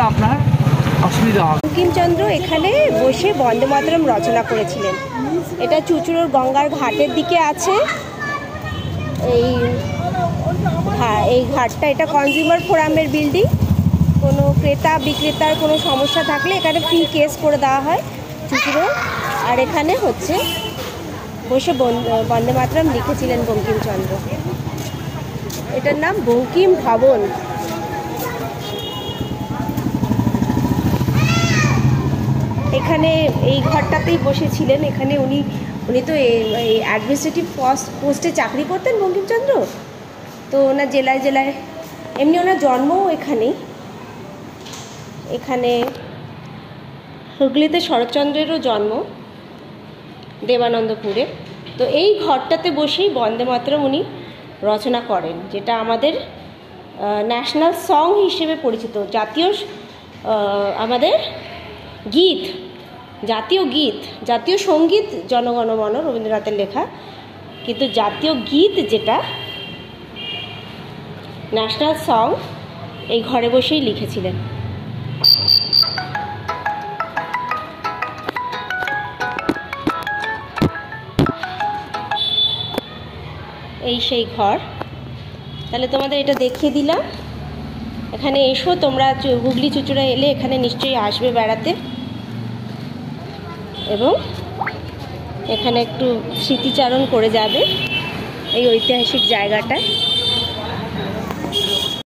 আপনার অসুবিধা হবে। বঙ্কিমচন্দ্র এখানে বসে বন্দে মাতরম রচনা করেছিলেন। এটা চুঁচুড়োর গঙ্গার ঘাটের দিকে আছে। এই ঘাটটা, এটা কনজিউমার ফোরামের বিল্ডিং। কোনো ক্রেতা বিক্রেতার কোনো সমস্যা থাকলে এখানে ফ্রি কেস করে দেওয়া হয় চুঁচুড়ো। আর এখানে হচ্ছে বসে বন্দে মাতরম লিখেছিলেন বঙ্কিমচন্দ্র। এটার নাম বঙ্কিম ভবন। এখানে এই ঘরটাতেই বসেছিলেন। এখানে উনি তো এই অ্যাডমিনিস্ট্রেটিভ পোস্টে চাকরি করতেন বঙ্কিমচন্দ্র। তো ওনার জেলায় জেলায়, এমনি ওনার জন্মও এখানে হুগলিতে শরৎচন্দ্রেরও জন্ম দেবানন্দপুরে। তো এই ঘরটাতে বসেই বন্দে মাতরম উনি রচনা করেন, যেটা আমাদের ন্যাশনাল সং হিসেবে পরিচিত। জাতীয় আমাদের গীত, জাতীয় গীত, জাতীয় সঙ্গীত জনগণমন রবীন্দ্রনাথের লেখা, কিন্তু জাতীয় গীত যেটা ন্যাশনাল সং, এই ঘরে বসেই লিখেছিলেন। এই সেই ঘর। তাহলে তোমাদের এটা দেখিয়ে দিলাম। এখানে এসো তোমরা, হুগলি চুঁচুড়া এলে এখানে নিশ্চয়ই আসবে বেড়াতে, এবং এখানে একটু স্মৃতিচারণ করে যাবে এই ঐতিহাসিক জায়গাটায়।